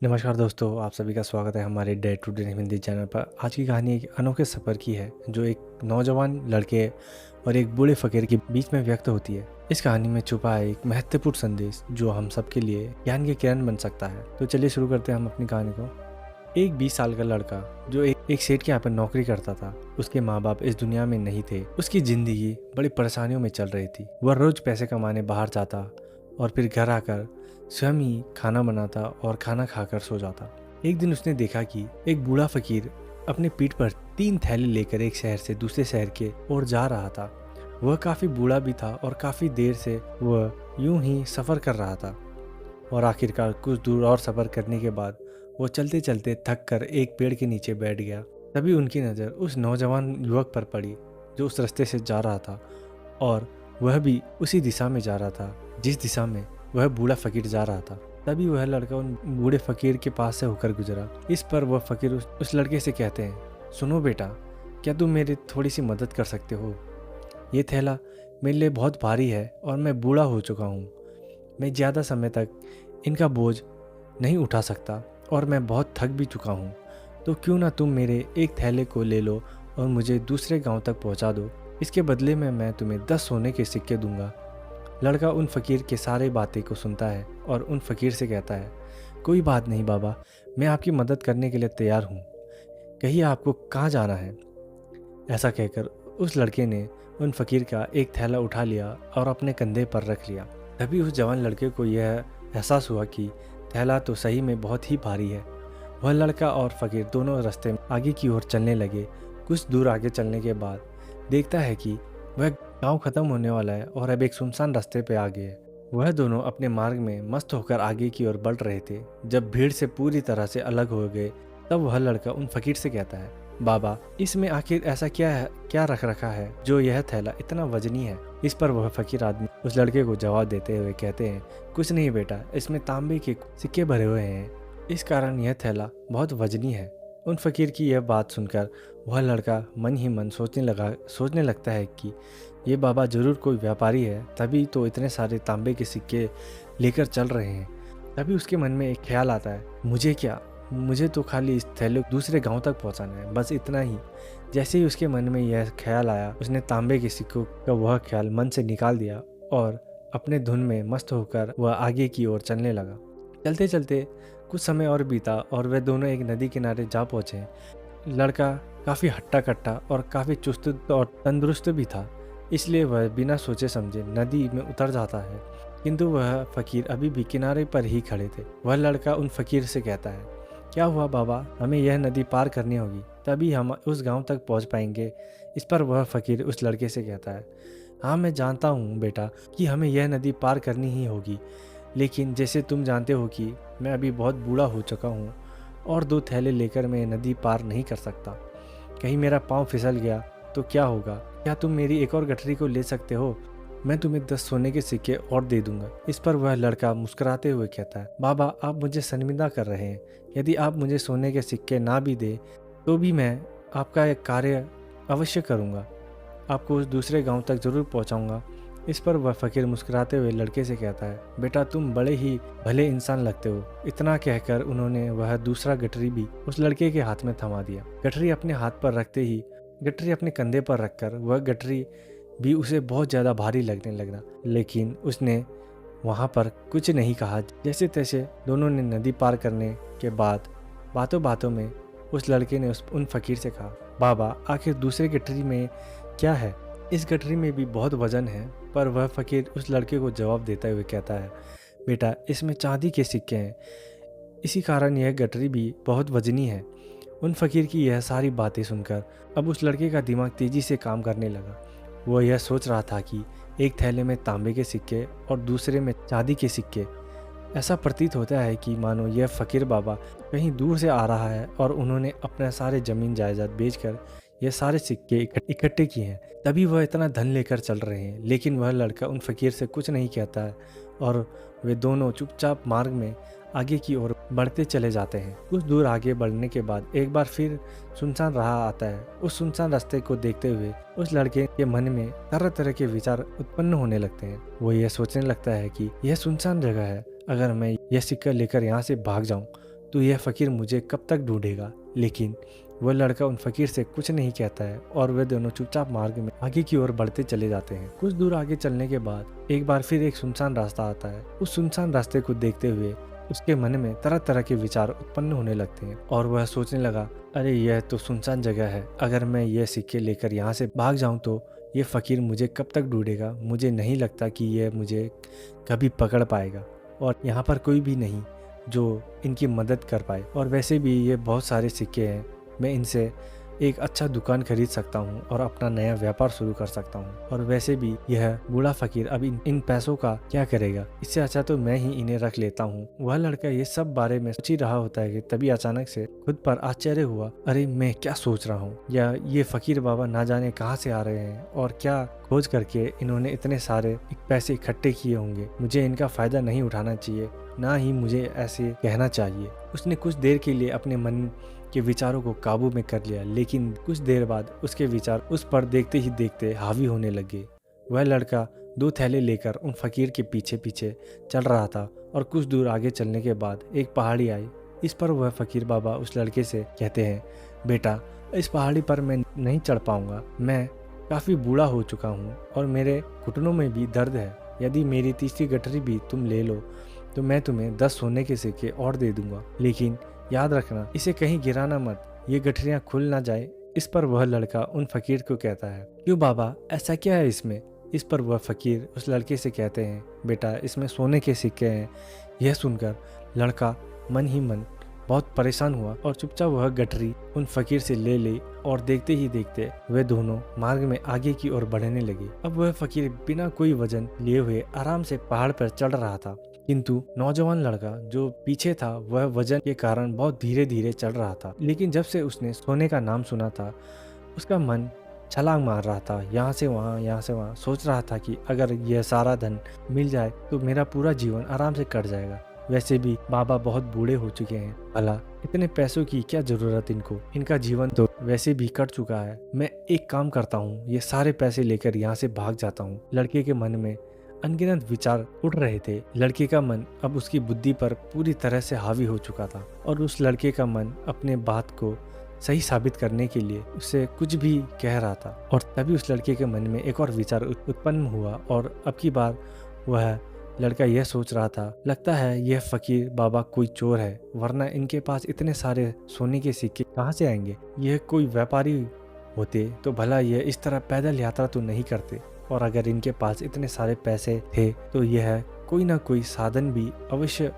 नमस्कार दोस्तों, आप सभी का स्वागत है हमारे day to day Hindi channel पर। आज की कहानी एक अनोखे सफ़र की है जो एक नौजवान लड़के और एक बूढ़े फ़कीर के बीच में व्यक्त होती है। इस कहानी में छुपा है एक महत्वपूर्ण संदेश जो हम सबके लिए ज्ञान के किरण बन सकता है। तो चलिए शुरू करते हैं हम अपनी कहानी को। एक 20 साल का लड़का जो एक सेठ के यहाँ पर नौकरी करता था। उसके माँ बाप इस दुनिया में नहीं थे। उसकी ज़िंदगी बड़ी परेशानियों में चल रही थी। वह रोज़ पैसे कमाने बाहर जाता और फिर घर आकर स्वयं ही खाना बनाता और खाना खाकर सो जाता। एक दिन उसने देखा कि एक बूढ़ा फकीर अपने पीठ पर 3 थैले लेकर एक शहर से दूसरे शहर के ओर जा रहा था। वह काफी बूढ़ा भी था और काफी देर से वह यूं ही सफर कर रहा था और आखिरकार कुछ दूर और सफर करने के बाद वो चलते चलते थक कर एक पेड़ के नीचे बैठ गया। तभी उनकी नज़र उस नौजवान युवक पर पड़ी जो उस रास्ते से जा रहा था और वह भी उसी दिशा में जा रहा था जिस दिशा में वह बूढ़ा फकीर जा रहा था। तभी वह लड़का उन बूढ़े फकीर के पास से होकर गुजरा। इस पर वह फकीर उस लड़के से कहते हैं, सुनो बेटा, क्या तुम मेरी थोड़ी सी मदद कर सकते हो? ये थैला मेरे लिए बहुत भारी है और मैं बूढ़ा हो चुका हूँ। मैं ज़्यादा समय तक इनका बोझ नहीं उठा सकता और मैं बहुत थक भी चुका हूँ। तो क्यों ना तुम मेरे एक थैले को ले लो और मुझे दूसरे गांव तक पहुँचा दो। इसके बदले में मैं तुम्हें 10 सोने के सिक्के दूंगा। लड़का उन फकीर के सारे बातें को सुनता है और उन फकीर से कहता है, कोई बात नहीं बाबा, मैं आपकी मदद करने के लिए तैयार हूँ। कहिए आपको कहाँ जाना है? ऐसा कहकर उस लड़के ने उन फकीर का एक थैला उठा लिया और अपने कंधे पर रख लिया। तभी उस जवान लड़के को यह एहसास हुआ कि थैला तो सही में बहुत ही भारी है। वह लड़का और फकीर दोनों रास्ते आगे की ओर चलने लगे। कुछ दूर आगे चलने के बाद देखता है कि वह गांव खत्म होने वाला है और अब एक सुनसान रास्ते पे आ गए हैं। वह दोनों अपने मार्ग में मस्त होकर आगे की ओर बढ़ रहे थे। जब भीड़ से पूरी तरह से अलग हो गए तब वह लड़का उन फकीर से कहता है, बाबा, इसमें आखिर ऐसा क्या रख रखा है जो यह थैला इतना वजनी है? इस पर वह फकीर आदमी उस लड़के को जवाब देते हुए कहते हैं, कुछ नहीं बेटा, इसमें तांबे के सिक्के भरे हुए हैं, इस कारण यह थैला बहुत वजनी है। उन फकीर की यह बात सुनकर वह लड़का मन ही मन सोचने लगता है कि ये बाबा जरूर कोई व्यापारी है, तभी तो इतने सारे तांबे के सिक्के लेकर चल रहे हैं। तभी उसके मन में एक ख्याल आता है, मुझे क्या, मुझे तो खाली इस थैले को दूसरे गांव तक पहुंचाना है, बस इतना ही। जैसे ही उसके मन में यह ख्याल आया, उसने तांबे के सिक्कों का वह ख्याल मन से निकाल दिया और अपने धुन में मस्त होकर वह आगे की ओर चलने लगा। चलते चलते कुछ समय और बीता और वे दोनों एक नदी किनारे जा पहुंचे। लड़का काफ़ी हट्टा कट्टा और काफ़ी चुस्त और तंदुरुस्त भी था, इसलिए वह बिना सोचे समझे नदी में उतर जाता है। किंतु वह फकीर अभी भी किनारे पर ही खड़े थे। वह लड़का उन फकीर से कहता है, क्या हुआ बाबा, हमें यह नदी पार करनी होगी, तभी हम उस गांव तक पहुंच पाएंगे। इस पर वह फकीर उस लड़के से कहता है, हाँ मैं जानता हूँ बेटा कि हमें यह नदी पार करनी ही होगी, लेकिन जैसे तुम जानते हो कि मैं अभी बहुत बूढ़ा हो चुका हूँ और 2 थैले लेकर मैं नदी पार नहीं कर सकता। कहीं मेरा पाँव फिसल गया तो क्या होगा? क्या तुम मेरी एक और गठरी को ले सकते हो? मैं तुम्हें 10 सोने के सिक्के और दे दूंगा। इस पर वह लड़का मुस्कुराते हुए कहता है, बाबा, आप मुझे शर्मिंदा कर रहे हैं। यदि आप मुझे सोने के सिक्के ना भी दे तो भी मैं आपका एक कार्य अवश्य करूँगा, आपको उस दूसरे गाँव तक जरूर पहुँचाऊँगा। इस पर वह फकीर मुस्कुराते हुए लड़के से कहता है, बेटा तुम बड़े ही भले इंसान लगते हो। इतना कहकर उन्होंने वह दूसरा गठरी भी उस लड़के के हाथ में थमा दिया। गठरी अपने हाथ पर रखते ही गठरी अपने कंधे पर रखकर वह गठरी भी उसे बहुत ज़्यादा भारी लगने लगा, लेकिन उसने वहाँ पर कुछ नहीं कहा। जैसे तैसे दोनों ने नदी पार करने के बाद बातों बातों में उस लड़के ने उन फकीर से कहा, बाबा, आखिर दूसरे गठरी में क्या है? इस गठरी में भी बहुत वजन है। पर वह फकीर उस लड़के को जवाब देते हुए कहता है, बेटा, इसमें चांदी के सिक्के हैं, इसी कारण यह गठरी भी बहुत वजनी है। उन फकीर की यह सारी बातें सुनकर अब उस लड़के का दिमाग तेजी से काम करने लगा। वह यह सोच रहा था कि एक थैले में तांबे के सिक्के और दूसरे में चांदी के सिक्के। ऐसा प्रतीत होता है कि मानो यह फकीर बाबा कहीं दूर से आ रहा है और उन्होंने अपना सारे जमीन जायदाद बेचकर ये सारे सिक्के इकट्ठे किए हैं, तभी वह इतना धन लेकर चल रहे हैं। लेकिन वह लड़का उन फकीर से कुछ नहीं कहता है और वे दोनों चुपचाप मार्ग में आगे की ओर बढ़ते चले जाते हैं। कुछ दूर आगे बढ़ने के बाद एक बार फिर सुनसान राह आता है। उस सुनसान रास्ते को देखते हुए उस लड़के के मन में तरह तरह के विचार उत्पन्न होने लगते हैं। वो यह सोचने लगता है कि यह सुनसान जगह है, अगर मैं यह सिक्का लेकर यहाँ से भाग जाऊं तो यह फ़कीर मुझे कब तक ढूंढेगा। लेकिन वह लड़का उन फ़कीर से कुछ नहीं कहता है और वे दोनों चुपचाप मार्ग में आगे की ओर बढ़ते चले जाते हैं। कुछ दूर आगे चलने के बाद एक बार फिर एक सुनसान रास्ता आता है। उस सुनसान रास्ते को देखते हुए उसके मन में तरह तरह के विचार उत्पन्न होने लगते हैं और वह सोचने लगा, अरे यह तो सुनसान जगह है, अगर मैं यह सिक्के लेकर यहाँ से भाग जाऊँ तो ये फ़कीर मुझे कब तक ढूंढेगा। मुझे नहीं लगता कि यह मुझे कभी पकड़ पाएगा और यहाँ पर कोई भी नहीं जो इनकी मदद कर पाए। और वैसे भी ये बहुत सारे सिक्के हैं, मैं इनसे एक अच्छा दुकान खरीद सकता हूँ और अपना नया व्यापार शुरू कर सकता हूँ। और वैसे भी यह बूढ़ा फ़कीर अब इन पैसों का क्या करेगा, इससे अच्छा तो मैं ही इन्हें रख लेता हूँ। वह लड़का ये सब बारे में सोच ही रहा होता है कि तभी अचानक से खुद पर आश्चर्य हुआ, अरे मैं क्या सोच रहा हूँ, या ये फ़कीर बाबा ना जाने कहाँ से आ रहे हैं और क्या खोज करके इन्होंने इतने सारे पैसे इकट्ठे किए होंगे। मुझे इनका फ़ायदा नहीं उठाना चाहिए, ना ही मुझे ऐसे कहना चाहिए। उसने कुछ देर के लिए अपने मन के विचारों को काबू में कर लिया, लेकिन कुछ देर बाद उसके विचार उस पर देखते ही देखते हावी होने लगे। वह लड़का 2 थैले लेकर उन फ़कीर के पीछे पीछे चल रहा था और कुछ दूर आगे चलने के बाद एक पहाड़ी आई। इस पर वह फ़कीर बाबा उस लड़के से कहते हैं, बेटा इस पहाड़ी पर मैं नहीं चढ़ पाऊंगा, मैं काफ़ी बूढ़ा हो चुका हूँ और मेरे घुटनों में भी दर्द है। यदि मेरी तीसरी गठरी भी तुम ले लो तो मैं तुम्हें 10 सोने के सिक्के और दे दूंगा, लेकिन याद रखना इसे कहीं गिराना मत, ये गठरियाँ खुल ना जाए। इस पर वह लड़का उन फ़कीर को कहता है, क्यों बाबा ऐसा क्या है इसमें। इस पर वह फ़कीर उस लड़के से कहते हैं, बेटा इसमें सोने के सिक्के हैं। यह सुनकर लड़का मन ही मन बहुत परेशान हुआ और चुपचाप वह गठरी उन फ़कीर से ले ली और देखते ही देखते वे दोनों मार्ग में आगे की ओर बढ़ने लगे। अब वह फ़कीर बिना कोई वजन लिए हुए आराम से पहाड़ पर चढ़ रहा था, किंतु नौजवान लड़का जो पीछे था वह वजन के कारण बहुत धीरे धीरे चढ़ रहा था। लेकिन जब से उसने सोने का नाम सुना था उसका मन छलांग मार रहा था, यहाँ से वहाँ सोच रहा था कि अगर यह सारा धन मिल जाए तो मेरा पूरा जीवन आराम से कट जाएगा। वैसे भी बाबा बहुत बूढ़े हो चुके हैं, भला इतने पैसों की क्या जरूरत इनको, इनका जीवन तो वैसे भी कट चुका है। मैं एक काम करता हूँ, ये सारे पैसे लेकर यहाँ से भाग जाता हूँ। लड़के के मन में अनगिनत विचार उठ रहे थे। लड़के का मन अब उसकी बुद्धि पर पूरी तरह से हावी हो चुका था और उस लड़के का मन अपने बात को सही साबित करने के लिए उससे कुछ भी कह रहा था। और तभी उस लड़के के मन में एक और विचार उत्पन्न हुआ और अब की बार वह लड़का यह सोच रहा था, लगता है यह फ़कीर बाबा कोई चोर है, वरना इनके पास इतने सारे सोने के सिक्के कहाँ से आएंगे। यह कोई व्यापारी होते तो भला यह इस तरह पैदल यात्रा तो नहीं करते, और अगर इनके पास इतने सारे पैसे थे तो यह कोई ना कोई साधन भी अवश्य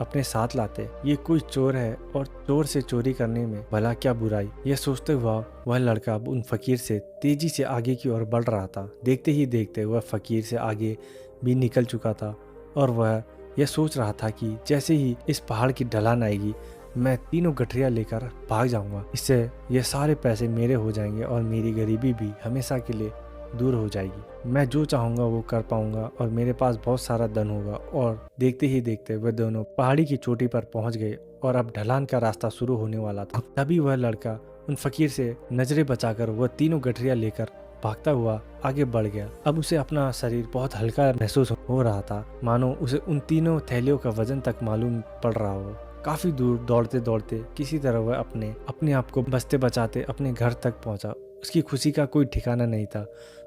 अपने साथ लाते। ये कोई चोर है और चोर से चोरी करने में भला क्या बुराई। यह सोचते हुआ वह लड़का उन फ़कीर से तेजी से आगे की ओर बढ़ रहा था। देखते ही देखते वह फ़कीर से आगे भी निकल चुका था और वह यह सोच रहा था कि जैसे ही इस पहाड़ की ढलान आएगी मैं तीनों गठरियाँ लेकर भाग जाऊंगा। इससे ये सारे पैसे मेरे हो जाएंगे और मेरी गरीबी भी हमेशा के लिए दूर हो जाएगी। मैं जो चाहूंगा वो कर पाऊंगा और मेरे पास बहुत सारा धन होगा। और देखते ही देखते वे दोनों पहाड़ी की चोटी पर पहुंच गए और अब ढलान का रास्ता शुरू होने वाला था। तभी वह लड़का उन फ़कीर से नजरें बचाकर वह तीनों गठरियाँ लेकर भागता हुआ आगे बढ़ गया। अब उसे अपना शरीर बहुत हल्का महसूस हो रहा था, मानो उसे उन तीनों थैलियों का वजन तक मालूम पड़ रहा हो। काफी दूर दौड़ते दौड़ते किसी तरह वह अपने आप को बचते बचाते अपने घर तक पहुंचा। उसकी खुशी का कोई ठिकाना नहीं था।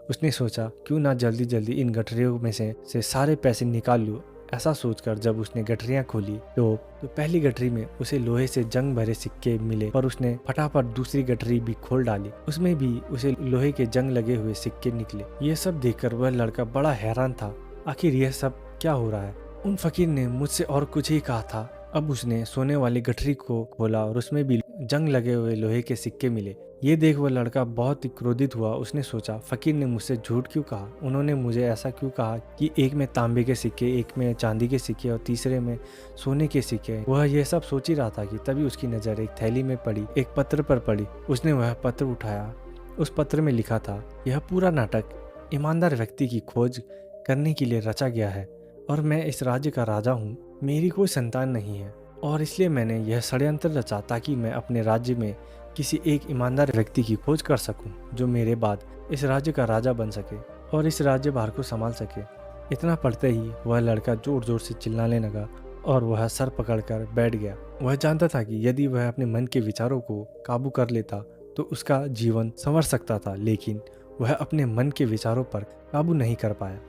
उसने सोचा क्यों ना जल्दी जल्दी इन गठरियों में से सारे पैसे निकाल लूं। ऐसा सोचकर जब उसने गठरियां खोली तो पहली गठरी में उसे लोहे से जंग भरे सिक्के मिले, पर उसने फटाफट दूसरी गठरी भी खोल डाली। उसमें भी उसे लोहे के जंग लगे हुए सिक्के निकले। ये सब देखकर वह लड़का बड़ा हैरान था, आखिर यह सब क्या हो रहा है। उन फ़कीर ने मुझसे और कुछ ही कहा था। अब उसने सोने वाली गठरी को खोला और उसमें भी जंग लगे हुए लोहे के सिक्के मिले। ये देख वह लड़का बहुत ही क्रोधित हुआ। उसने सोचा फ़कीर ने मुझसे झूठ क्यों कहा, उन्होंने मुझे ऐसा क्यों कहा कि एक में तांबे के सिक्के, एक में चांदी के सिक्के और तीसरे में सोने के सिक्के। वह यह सब सोच ही रहा था कि तभी उसकी नज़र एक थैली में पड़ी एक पत्र पर पड़ी। उसने वह पत्र उठाया। उस पत्र में लिखा था, यह पूरा नाटक ईमानदार व्यक्ति की खोज करने के लिए रचा गया है और मैं इस राज्य का राजा हूँ। मेरी कोई संतान नहीं है और इसलिए मैंने यह षड्यंत्र रचा ताकि मैं अपने राज्य में किसी एक ईमानदार व्यक्ति की खोज कर सकूं, जो मेरे बाद इस राज्य का राजा बन सके और इस राज्य भार को संभाल सके। इतना पढ़ते ही वह लड़का जोर जोर से चिल्लाने लगा और वह सर पकड़कर बैठ गया। वह जानता था कि यदि वह अपने मन के विचारों को काबू कर लेता तो उसका जीवन संवर सकता था, लेकिन वह अपने मन के विचारों पर काबू नहीं कर पाया।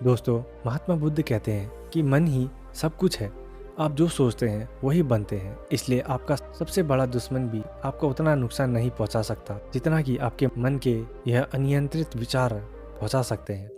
दोस्तों, महात्मा बुद्ध कहते हैं कि मन ही सब कुछ है। आप जो सोचते हैं वही बनते हैं। इसलिए आपका सबसे बड़ा दुश्मन भी आपको उतना नुकसान नहीं पहुंचा सकता जितना कि आपके मन के यह अनियंत्रित विचार पहुंचा सकते हैं।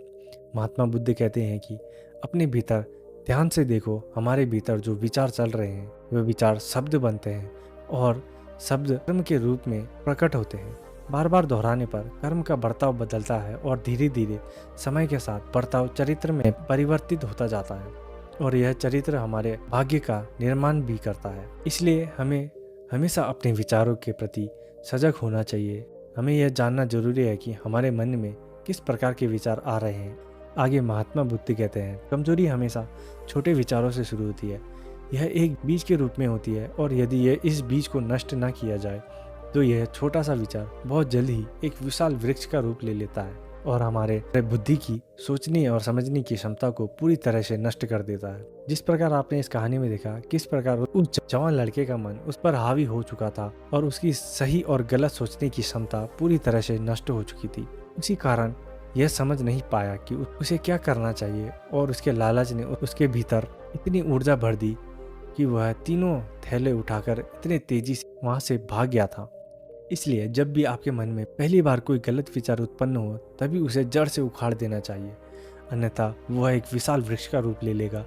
महात्मा बुद्ध कहते हैं कि अपने भीतर ध्यान से देखो। हमारे भीतर जो विचार चल रहे हैं वे विचार शब्द बनते हैं और शब्द कर्म के रूप में प्रकट होते हैं। बार बार दोहराने पर कर्म का बर्ताव बदलता है और धीरे धीरे समय के साथ बर्ताव चरित्र में परिवर्तित होता जाता है और यह चरित्र हमारे भाग्य का निर्माण भी करता है। इसलिए हमें हमेशा अपने विचारों के प्रति सजग होना चाहिए। हमें यह जानना जरूरी है कि हमारे मन में किस प्रकार के विचार आ रहे हैं। आगे महात्मा बुद्ध कहते हैं, कमजोरी हमेशा छोटे विचारों से शुरू होती है। यह एक बीज के रूप में होती है और यदि यह इस बीज को नष्ट न किया जाए तो यह छोटा सा विचार बहुत जल्द ही एक विशाल वृक्ष का रूप ले लेता है और हमारे बुद्धि की सोचने और समझने की क्षमता को पूरी तरह से नष्ट कर देता है। जिस प्रकार आपने इस कहानी में देखा किस प्रकार उस जवान लड़के का मन उस पर हावी हो चुका था और उसकी सही और गलत सोचने की क्षमता पूरी तरह से नष्ट हो चुकी थी। उसी कारण यह समझ नहीं पाया कि उसे क्या करना चाहिए और उसके लालच ने उसके भीतर इतनी ऊर्जा भर दी कि वह तीनों थैले उठाकर इतने तेजी से वहां से भाग गया था। इसलिए जब भी आपके मन में पहली बार कोई गलत विचार उत्पन्न हो तभी उसे जड़ से उखाड़ देना चाहिए, अन्यथा वह एक विशाल वृक्ष का रूप ले लेगा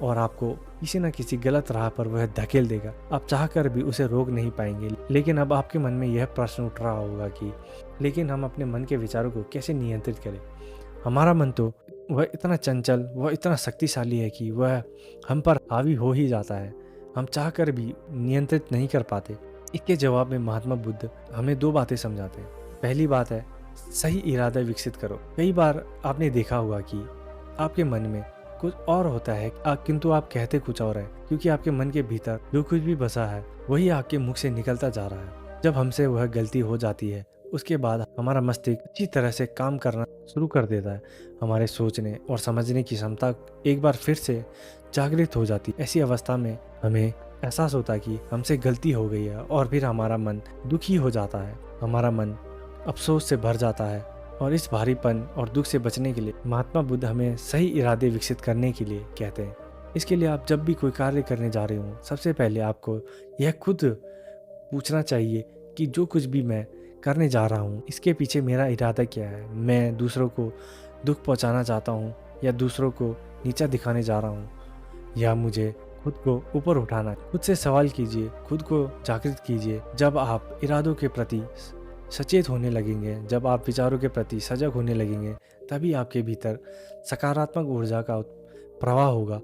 और आपको किसी न किसी गलत राह पर वह धकेल देगा। आप चाहकर भी उसे रोक नहीं पाएंगे। लेकिन अब आपके मन में यह प्रश्न उठ रहा होगा कि लेकिन हम अपने मन के विचारों को कैसे नियंत्रित करें। हमारा मन तो वह इतना चंचल, वह इतना शक्तिशाली है कि वह हम पर हावी हो ही जाता है। हम चाहकर भी नियंत्रित नहीं कर पाते। इसके जवाब में महात्मा बुद्ध हमें दो बातें समझाते हैं। पहली बात है, सही इरादा विकसित करो। कई बार आपने देखा होगा कि आपके मन में कुछ और होता है किंतु आप कहते कुछ और है, क्योंकि आपके मन के भीतर जो कुछ भी बसा है वही आपके मुख से निकलता जा रहा है। जब हमसे वह गलती हो जाती है उसके बाद हमारा मस्तिष्क अच्छी तरह से काम करना शुरू कर देता है। हमारे सोचने और समझने की क्षमता एक बार फिर से जागृत हो जाती है। ऐसी अवस्था में हमें एहसास होता है कि हमसे गलती हो गई है और फिर हमारा मन दुखी हो जाता है। हमारा मन अफसोस से भर जाता है और इस भारीपन और दुख से बचने के लिए महात्मा बुद्ध हमें सही इरादे विकसित करने के लिए कहते हैं। इसके लिए आप जब भी कोई कार्य करने जा रहे हो सबसे पहले आपको यह खुद पूछना चाहिए कि जो कुछ भी मैं करने जा रहा हूँ इसके पीछे मेरा इरादा क्या है। मैं दूसरों को दुख पहुँचाना चाहता हूँ या दूसरों को नीचा दिखाने जा रहा हूँ या मुझे खुद को ऊपर उठाना। खुद से सवाल कीजिए, खुद को जागृत कीजिए। जब आप इरादों के प्रति सचेत होने लगेंगे, जब आप विचारों के प्रति सजग होने लगेंगे, तभी आपके भीतर सकारात्मक ऊर्जा का प्रवाह होगा।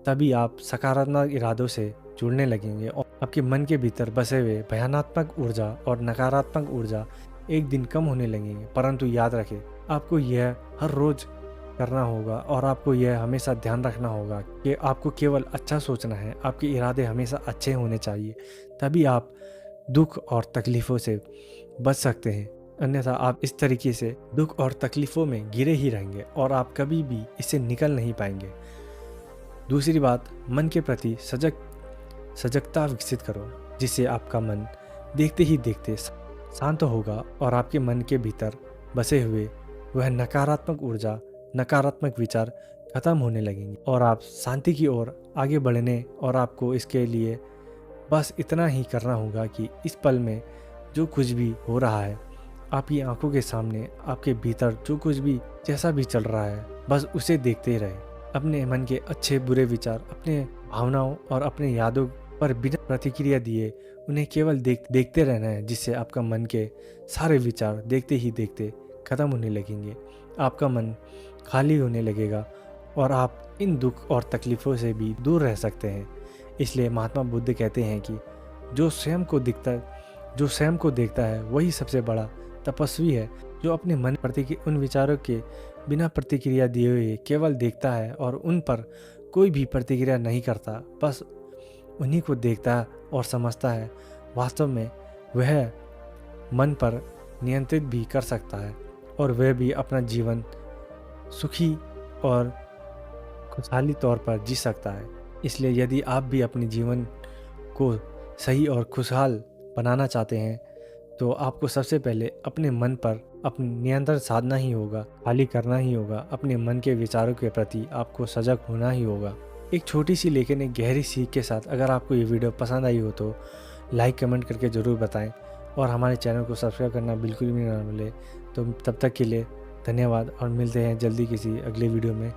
तभी आप सकारात्मक इरादों से जुड़ने लगेंगे और आपके मन के भीतर बसे हुए भयानक ऊर्जा और नकारात्मक ऊर्जा एक दिन कम होने लगेंगे। परंतु याद रखें, आपको यह हर रोज करना होगा और आपको यह हमेशा ध्यान रखना होगा कि आपको केवल अच्छा सोचना है। आपके इरादे हमेशा अच्छे होने चाहिए, तभी आप दुख और तकलीफ़ों से बच सकते हैं। अन्यथा आप इस तरीके से दुख और तकलीफ़ों में घिरे ही रहेंगे और आप कभी भी इससे निकल नहीं पाएंगे। दूसरी बात, मन के प्रति सजगता विकसित करो, जिससे आपका मन देखते ही देखते शांत होगा और आपके मन के भीतर बसे हुए वह नकारात्मक ऊर्जा, नकारात्मक विचार खत्म होने लगेंगे और आप शांति की ओर आगे बढ़ने और आपको इसके लिए बस इतना ही करना होगा कि इस पल में जो कुछ भी हो रहा है आपकी आंखों के सामने, आपके भीतर जो कुछ भी जैसा भी चल रहा है बस उसे देखते ही रहे। अपने मन के अच्छे बुरे विचार, अपने भावनाओं और अपने यादों पर बिना प्रतिक्रिया दिए उन्हें केवल देखते रहना है, जिससे आपका मन के सारे विचार देखते ही देखते खत्म होने लगेंगे। आपका मन खाली होने लगेगा और आप इन दुख और तकलीफ़ों से भी दूर रह सकते हैं। इसलिए महात्मा बुद्ध कहते हैं कि जो स्वयं को देखता है वही सबसे बड़ा तपस्वी है। जो अपने मन प्रति उन विचारों के बिना प्रतिक्रिया दिए हुए केवल देखता है और उन पर कोई भी प्रतिक्रिया नहीं करता, बस उन्हीं को देखता है और समझता है, वास्तव में वह मन पर नियंत्रित भी कर सकता है और वह भी अपना जीवन सुखी और खुशहाली तौर पर जी सकता है। इसलिए यदि आप भी अपने जीवन को सही और खुशहाल बनाना चाहते हैं तो आपको सबसे पहले अपने मन पर अपने नियंत्रण साधना ही होगा, खाली करना ही होगा। अपने मन के विचारों के प्रति आपको सजग होना ही होगा। एक छोटी सी लेकिन एक गहरी सीख के साथ अगर आपको ये वीडियो पसंद आई हो तो लाइक कमेंट करके ज़रूर बताएं और हमारे चैनल को सब्सक्राइब करना बिल्कुल भी ना भूलें। तो तब तक के लिए धन्यवाद और मिलते हैं जल्दी किसी अगले वीडियो में।